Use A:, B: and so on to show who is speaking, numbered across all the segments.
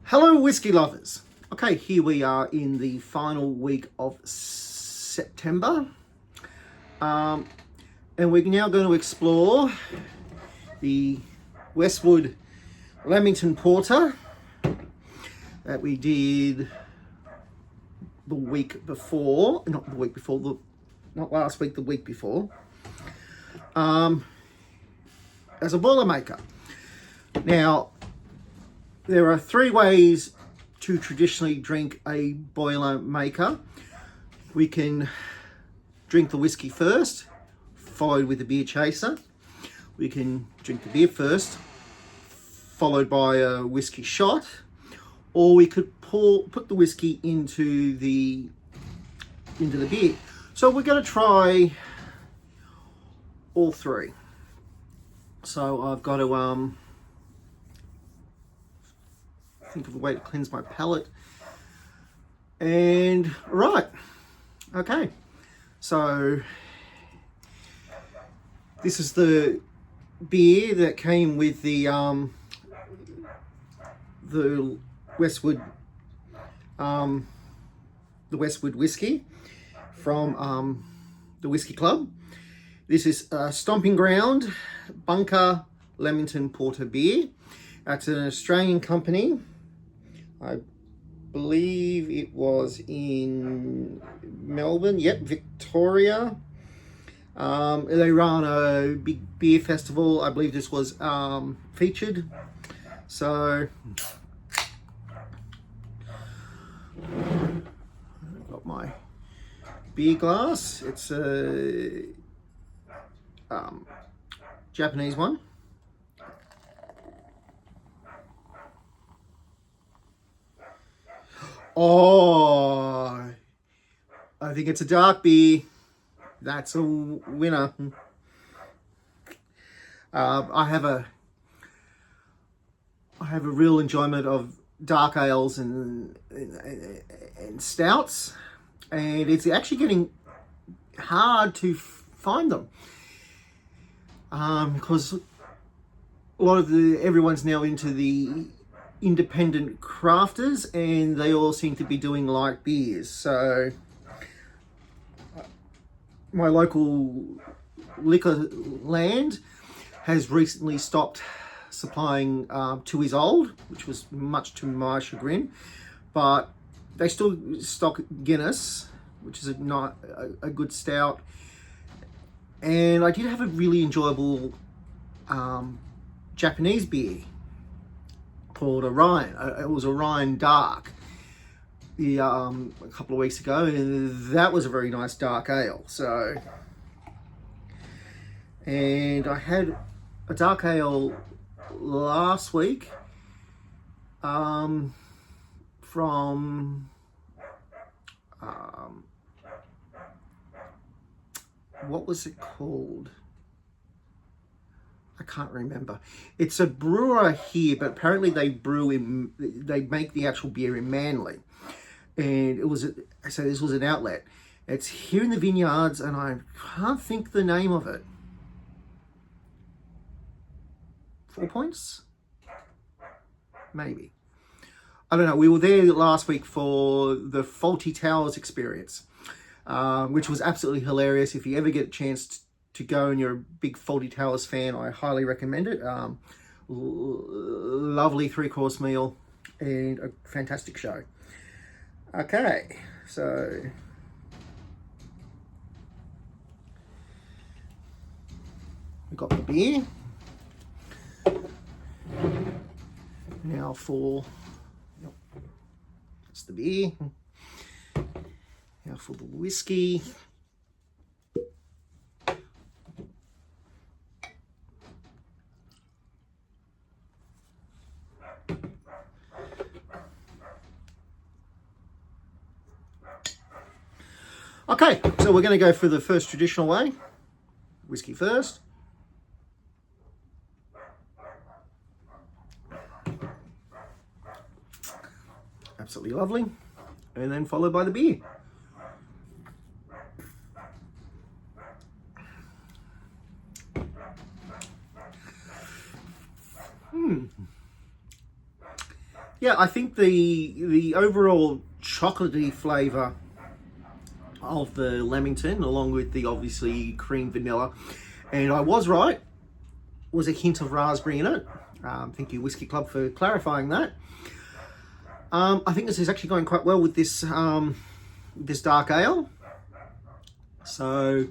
A: Hello whiskey lovers. Okay, here we are in the final week of September. And we're now going to explore the Westward Lamington Porter that we did the week before, not last week, the week before, as a boiler maker. Now, there are three ways to traditionally drink a boiler maker. We can drink the whiskey first, followed with a beer chaser. We can drink the beer first, followed by a whiskey shot, or we could put the whiskey into the beer. So we're going to try all three. So I've got to think of a way to cleanse my palate. And right, okay. So this is the beer that came with the Westward whiskey from the Whiskey Club. This is Stomping Ground Bunker Lamington Porter beer. That's an Australian company. I believe it was in Melbourne. Yep, Victoria. They run a big beer festival. I believe this was featured. So I've got my beer glass. It's a Japanese one. Oh, I think it's a dark beer. That's a winner. I have a real enjoyment of dark ales and stouts, and it's actually getting hard to find them because a lot of everyone's now into the independent crafters, and they all seem to be doing light beers. So my local liquor land has recently stopped supplying 2 years old, which was much to my chagrin, but they still stock Guinness, which is a good stout. And I did have a really enjoyable Japanese beer called Orion. It was Orion Dark a couple of weeks ago, and that was a very nice dark ale. So, and I had a dark ale last week from what was it called? I can't remember. It's a brewer here, but apparently they make the actual beer in Manly. And so this was an outlet. It's here in the vineyards, and I can't think the name of it. 4 Points? Maybe. I don't know. We were there last week for the Fawlty Towers experience, which was absolutely hilarious. If you ever get a chance to go and you're a big Fawlty Towers fan, I highly recommend it. Lovely 3-course meal and a fantastic show. Okay, so we've got the beer. Now that's the beer. Now for the whiskey. Okay, so we're going to go for the first traditional way. Whiskey first. Absolutely lovely. And then followed by the beer. Yeah, I think the overall chocolatey flavour of the Lamington, along with the obviously cream vanilla, and I was right, was a hint of raspberry in it. Thank you, Whiskey Club, for clarifying that. I think this is actually going quite well with this this dark ale. So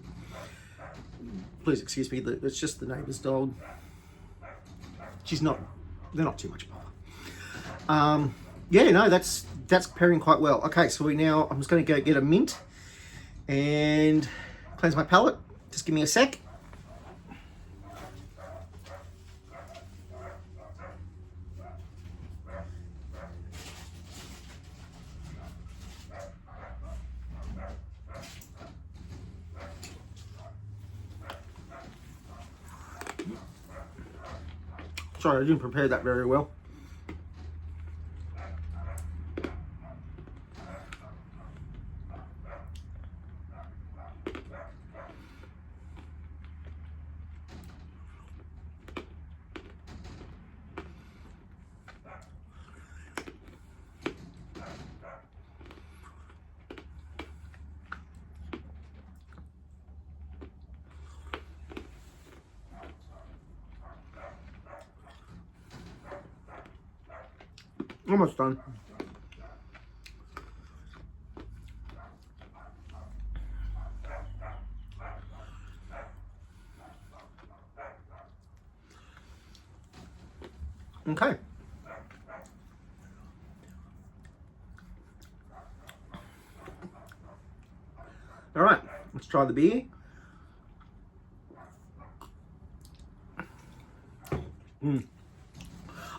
A: please excuse me, it's just the neighbour's dog. They're not too much bother. Yeah, no, that's pairing quite well. Okay, so I'm just going to go get a mint and cleanse my palate. Just give me a sec. Sorry, I didn't prepare that very well. Almost done. Okay. All right, let's try the beer.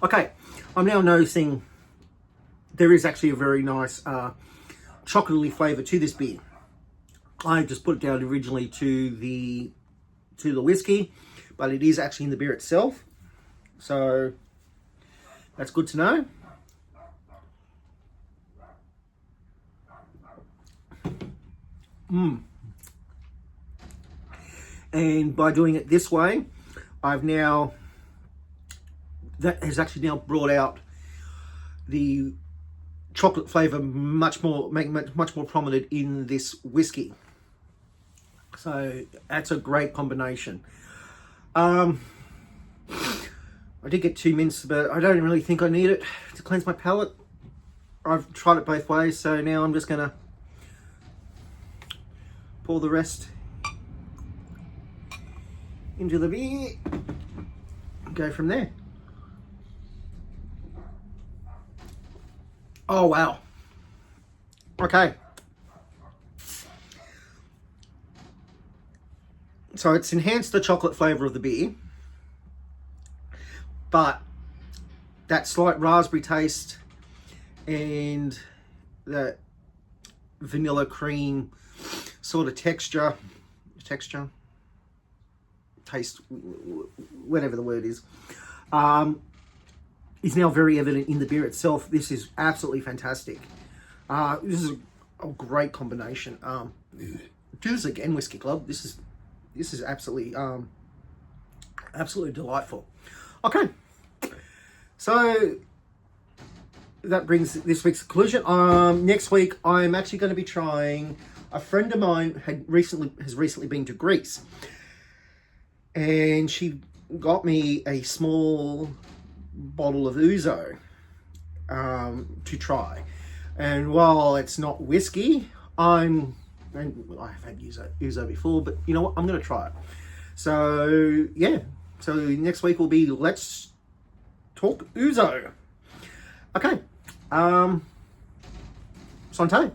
A: Okay, I'm now noticing there is actually a very nice chocolatey flavour to this beer. I just put it down originally to the whiskey, but it is actually in the beer itself. So that's good to know. And by doing it this way, that has actually now brought out the chocolate flavour much more prominent in this whiskey. So that's a great combination. I did get 2 mints, but I don't really think I need it to cleanse my palate. I've tried it both ways, so now I'm just gonna pour the rest into the beer and go from there. Oh wow. Okay. So it's enhanced the chocolate flavour of the beer, but that slight raspberry taste and that vanilla cream sort of texture, taste, whatever the word is now very evident in the beer itself. This is absolutely fantastic. This is a great combination. Do this again, Whiskey Club. This is absolutely absolutely delightful. Okay, so that brings this week's conclusion. Next week I'm actually going to be trying. A friend of mine has recently been to Greece, and she got me a small bottle of ouzo to try. And while it's not whiskey, I've had ouzo before, but you know what? I'm going to try it. So yeah. So next week will be Let's Talk Ouzo. Okay. Santé.